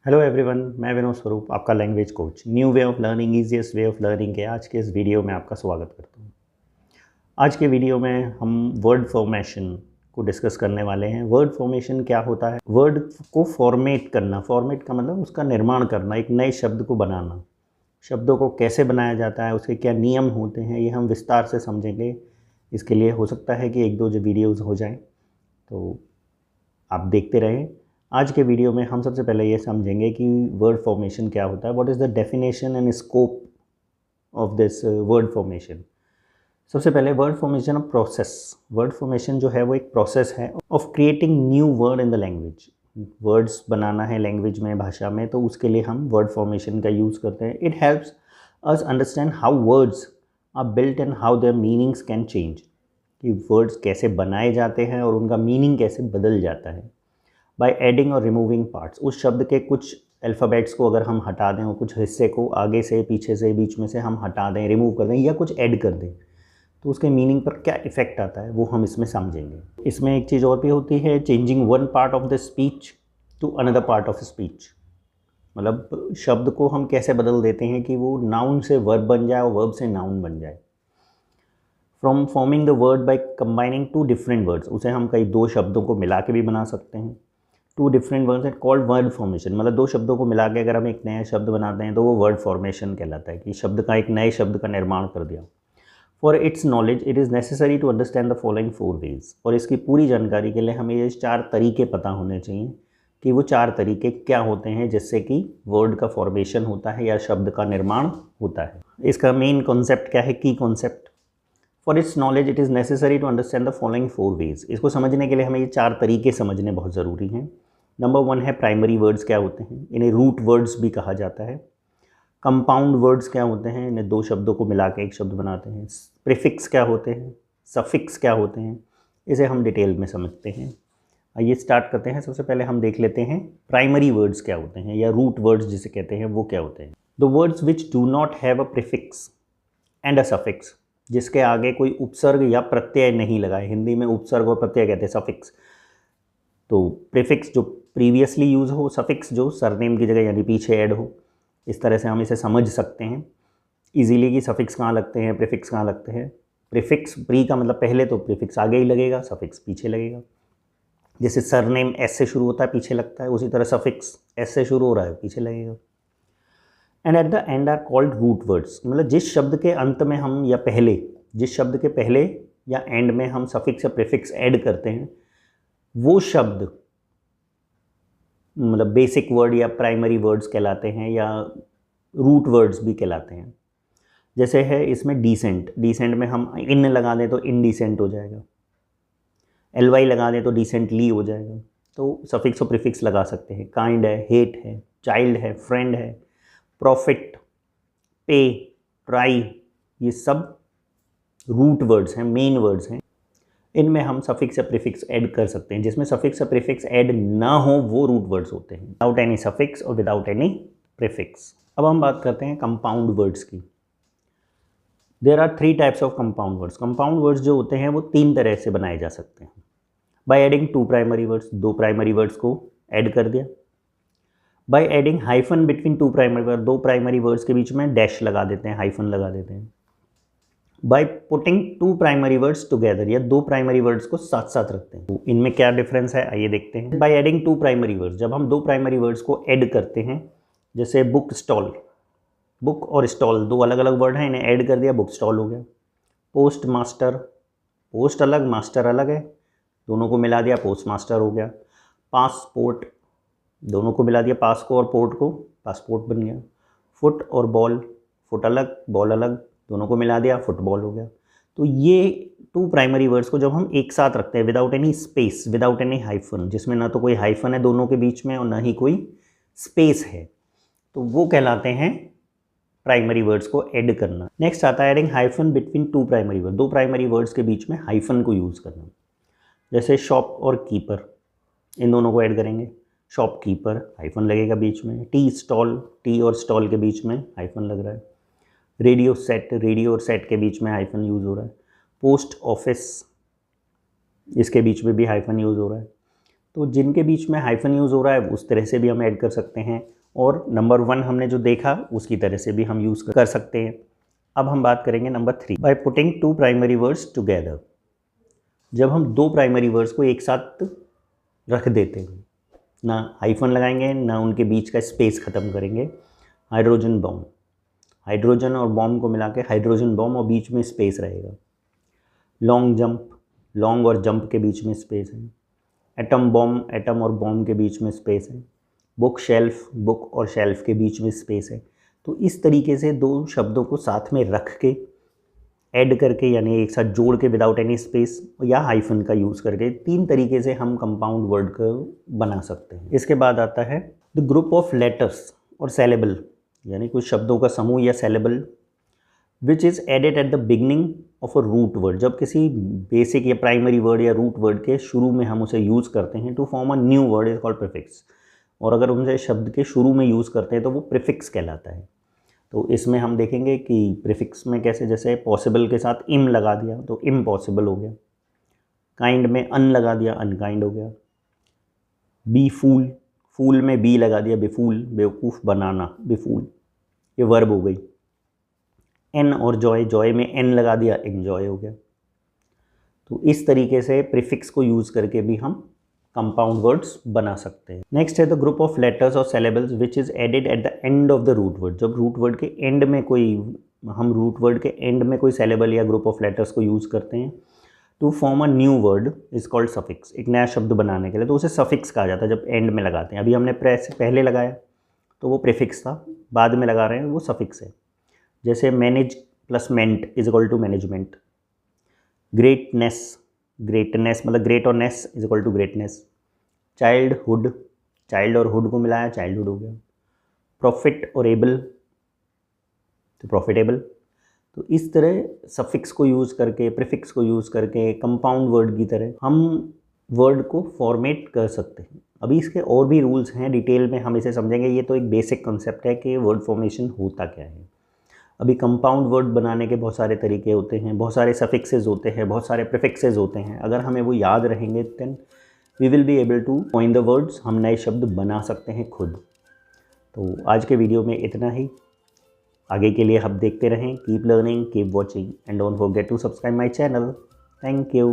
Hello everyone, मैं विनोद स्वरूप, आपका language coach. New way of learning, easiest way of learning के आज के इस वीडियो में आपका स्वागत करता हूँ। आज के वीडियो में हम वर्ड फॉर्मेशन को डिस्कस करने वाले हैं। वर्ड फॉर्मेशन क्या होता है? वर्ड को फॉर्मेट करना। फॉर्मेट का मतलब उसका निर्माण करना, एक नए शब्द को बनाना। शब्दों को कैसे बनाया जाता है, उसके क्या नियम होते हैं, ये हम विस्तार से समझेंगे। इसके लिए हो सकता है कि एक दो जो वीडियोज़ हो जाएँ, तो आप देखते रहें। आज के वीडियो में हम सबसे पहले ये समझेंगे कि वर्ड फॉर्मेशन क्या होता है। What is the definition and scope of this word formation. सबसे पहले word formation of process. Word formation जो है वो एक प्रोसेस है of creating new word in the language. Words बनाना है लैंग्वेज में, भाषा में, तो उसके लिए हम वर्ड फॉर्मेशन का यूज़ करते हैं। It helps us understand how words are built and how their meanings can change. कि वर्ड्स कैसे बनाए जाते हैं और उनका मीनिंग कैसे बदल जाता है। बाय एडिंग और रिमूविंग पार्ट्स। उस शब्द के कुछ अल्फ़ाबेट्स को अगर हम हटा दें और कुछ हिस्से को आगे से, पीछे से, बीच में से हम हटा दें, रिमूव कर दें या कुछ ऐड कर दें, तो उसके मीनिंग पर क्या इफ़ेक्ट आता है वो हम इसमें समझेंगे। इसमें एक चीज़ और भी होती है, changing one part of the speech to another part of speech. मतलब शब्द को हम कैसे बदल देते हैं कि वो नाउन से वर्ब बन जाए और वर्ब से नाउन बन जाए। From forming the word by combining two different words. उसे हम कई दो शब्दों को मिला के भी बना सकते हैं। Two different words and called word formation. मतलब दो शब्दों को मिला के अगर हम एक नया शब्द बनाते हैं तो वो वर्ड फॉर्मेशन कहलाता है, कि शब्द का एक नए शब्द का निर्माण कर दिया। For its knowledge it is necessary to understand the following 4 ways. और इसकी पूरी जानकारी के लिए हमें ये 4 तरीके पता होने चाहिए कि वो 4 तरीके क्या होते हैं जिससे कि वर्ड का फॉर्मेशन होता है या शब्द का निर्माण होता है। इसका मेन कॉन्सेप्ट क्या है, की concept. For its knowledge it is necessary to understand the following 4 ways. इसको समझने के लिए हमें ये 4 तरीके समझने बहुत ज़रूरी हैं। नंबर 1 है प्राइमरी वर्ड्स क्या होते हैं, इन्हें रूट वर्ड्स भी कहा जाता है। कंपाउंड वर्ड्स क्या होते हैं, इन्हें दो शब्दों को मिला के एक शब्द बनाते हैं। प्रीफिक्स क्या होते हैं, सफिक्स क्या होते हैं, इसे हम डिटेल में समझते हैं। आइए स्टार्ट करते हैं। सबसे पहले हम देख लेते हैं प्राइमरी वर्ड्स क्या होते हैं या रूट वर्ड्स जिसे कहते हैं वो क्या होते हैं। The words which do not have a prefix and a suffix. जिसके आगे कोई उपसर्ग या प्रत्यय नहीं लगा है। हिंदी में उपसर्ग और प्रत्यय कहते हैं सफिक्स। तो प्रीफिक्स जो प्रीवियसली यूज़ हो, सफिक्स जो सरनेम की जगह यानी पीछे ऐड हो। इस तरह से हम इसे समझ सकते हैं इजीली कि सफिक्स कहाँ लगते हैं, प्रीफिक्स कहाँ लगते हैं। प्रीफिक्स प्री का मतलब पहले, तो प्रीफिक्स आगे ही लगेगा, सफिक्स पीछे लगेगा। जैसे सरनेम एस से शुरू होता है, पीछे लगता है, उसी तरह सफिक्स एस से शुरू हो रहा है, पीछे लगेगा। And at the end are called root words. मतलब जिस शब्द के अंत में हम या पहले, जिस शब्द के पहले या एंड में हम सफिक्स या प्रीफिक्स ऐड करते हैं वो शब्द मतलब बेसिक वर्ड या प्राइमरी वर्ड्स कहलाते हैं या रूट वर्ड्स भी कहलाते हैं। जैसे है इसमें डिसेंट। डिसेंट में हम इन लगा दें तो इनडिसेंट हो जाएगा, एलवाई लगा दें तो डिसेंटली हो जाएगा। तो सफिक्स और प्रीफिक्स लगा सकते हैं। काइंड है, हेट है, चाइल्ड है, फ्रेंड है, प्रॉफिट, पे, ट्राई, ये सब रूट वर्ड्स हैं, मेन वर्ड्स हैं। इनमें हम सफिक्स या प्रीफिक्स ऐड कर सकते हैं। जिसमें सफिक्स या प्रीफिक्स ऐड ना हो वो रूट वर्ड्स होते हैं, विदाउट एनी सफिक्स और विदाउट एनी प्रीफिक्स। अब हम बात करते हैं कंपाउंड वर्ड्स की। There are 3 types of compound words. Compound words जो होते हैं वो 3 तरह से बनाए जा सकते हैं। By adding 2 primary words. 2 primary words को ऐड कर दिया। By adding hyphen between 2 primary word. 2 primary words के बीच में डैश लगा देते हैं, हाइफन लगा देते हैं। By putting 2 primary words together, या 2 प्राइमरी वर्ड्स को साथ साथ रखते हैं। तो इनमें क्या डिफरेंस है आइए देखते हैं। बाय एडिंग 2 प्राइमरी वर्ड्स, जब हम 2 प्राइमरी वर्ड्स को ऐड करते हैं, जैसे बुक स्टॉल। बुक और स्टॉल 2 अलग अलग वर्ड हैं, इन्हें ऐड कर दिया, बुक स्टॉल हो गया। पोस्ट मास्टर, पोस्ट अलग मास्टर अलग है, दोनों को मिला दिया, पोस्ट मास्टर हो गया। पासपोर्ट, दोनों को मिला दिया, पास को और पोर्ट को, पासपोर्ट बन गया। फुट और बॉल, फुट अलग बॉल अलग, दोनों को मिला दिया, फुटबॉल हो गया। तो ये 2 प्राइमरी वर्ड्स को जब हम एक साथ रखते हैं without any space, without any hyphen, जिसमें ना तो कोई हाइफन है दोनों के बीच में और ना ही कोई स्पेस है, तो वो कहलाते हैं प्राइमरी वर्ड्स को ऐड करना। नेक्स्ट आता है adding hyphen between 2 primary word. 2 primary words के बीच में हाइफन को यूज़ करना। जैसे शॉप और कीपर, इन दोनों को ऐड करेंगे, शॉपकीपर हाइफन लगेगा बीच में। टी स्टॉल, टी और स्टॉल के बीच में हाइफन लग रहा है। रेडियो सेट, रेडियो और सेट के बीच में हाइफन यूज़ हो रहा है। पोस्ट ऑफिस, इसके बीच में भी हाइफन यूज़ हो रहा है। तो जिनके बीच में हाइफन यूज़ हो रहा है उस तरह से भी हम ऐड कर सकते हैं, और नंबर 1 हमने जो देखा उसकी तरह से भी हम यूज़ कर सकते हैं। अब हम बात करेंगे number 3, by putting 2 primary words together. जब हम 2 प्राइमरी वर्ड्स को एक साथ रख देते हैं, ना हाइफन लगाएंगे ना उनके बीच का स्पेस ख़त्म करेंगे। हाइड्रोजन बॉम्ब, हाइड्रोजन और बॉम्ब को मिला के हाइड्रोजन बॉम्ब और बीच में स्पेस रहेगा। लॉन्ग जंप, लॉन्ग और जंप के बीच में स्पेस है। एटम बॉम्ब, एटम और बॉम्ब के बीच में स्पेस है। बुक शेल्फ, बुक और शेल्फ के बीच में स्पेस है। तो इस तरीके से 2 शब्दों को साथ में रख के ऐड करके यानी एक साथ जोड़ के विदाउट एनी स्पेस या हाइफन का यूज़ करके 3 तरीके से हम कंपाउंड वर्ड को बना सकते हैं। इसके बाद आता है द ग्रुप ऑफ लेटर्स और सेलेबल, यानी कुछ शब्दों का समूह या syllable which is added at the beginning of a root word. जब किसी बेसिक या प्राइमरी वर्ड या रूट वर्ड के शुरू में हम उसे यूज़ करते हैं to form a new word is called prefix. और अगर उनसे शब्द के शुरू में यूज़ करते हैं तो वो प्रीफिक्स कहलाता है। तो इसमें हम देखेंगे कि प्रीफिक्स में कैसे, जैसे पॉसिबल के साथ इम लगा दिया तो इम्पॉसिबल हो गया। काइंड में अन लगा दिया, अनकाइंड हो गया। बी फूल, फूल में बी लगा दिया, बेफूल, बेवकूफ़ बनाना, बेफूल, ये वर्ब हो गई। एन और जॉय, जॉय में एन लगा दिया, एन्जॉय हो गया। तो इस तरीके से प्रीफिक्स को यूज़ करके भी हम कंपाउंड वर्ड्स बना सकते हैं। नेक्स्ट है द ग्रुप ऑफ लेटर्स और syllables which is added at the end of the root word. जब रूट वर्ड के एंड में कोई, हम रूट वर्ड के एंड में कोई सेलेबल या ग्रुप ऑफ लेटर्स को यूज़ करते हैं to form a new word is called suffix. एक नया शब्द बनाने के लिए तो उसे सफिक्स कहा जाता है जब एंड में लगाते हैं। अभी हमने पहले लगाया तो वो प्रीफिक्स था, बाद में लगा रहे हैं वो सफिक्स है। जैसे manage plus ment is equal to management. Greatness, greatness मतलब ग्रेट और ness is equal to greatness. Childhood, child और हुड को मिलाया चाइल्डहुड हो गया। प्रॉफिट और एबल तो प्रॉफिटेबल। तो इस तरह सफिक्स को यूज़ करके, प्रीफिक्स को यूज़ करके कंपाउंड वर्ड की तरह हम वर्ड को फॉर्मेट कर सकते हैं। अभी इसके और भी रूल्स हैं, डिटेल में हम इसे समझेंगे। ये तो एक बेसिक कॉन्सेप्ट है कि वर्ड फॉर्मेशन होता क्या है। अभी कंपाउंड वर्ड बनाने के बहुत सारे तरीके होते हैं, बहुत सारे सफिक्सेस होते हैं, बहुत सारे प्रीफिक्सेस होते हैं। अगर हमें वो याद रहेंगे then we will be able to coin the words, हम नए शब्द बना सकते हैं खुद। तो आज के वीडियो में इतना ही। आगे के लिए हम देखते रहें। Keep learning, keep watching and don't forget to subscribe my channel. Thank you.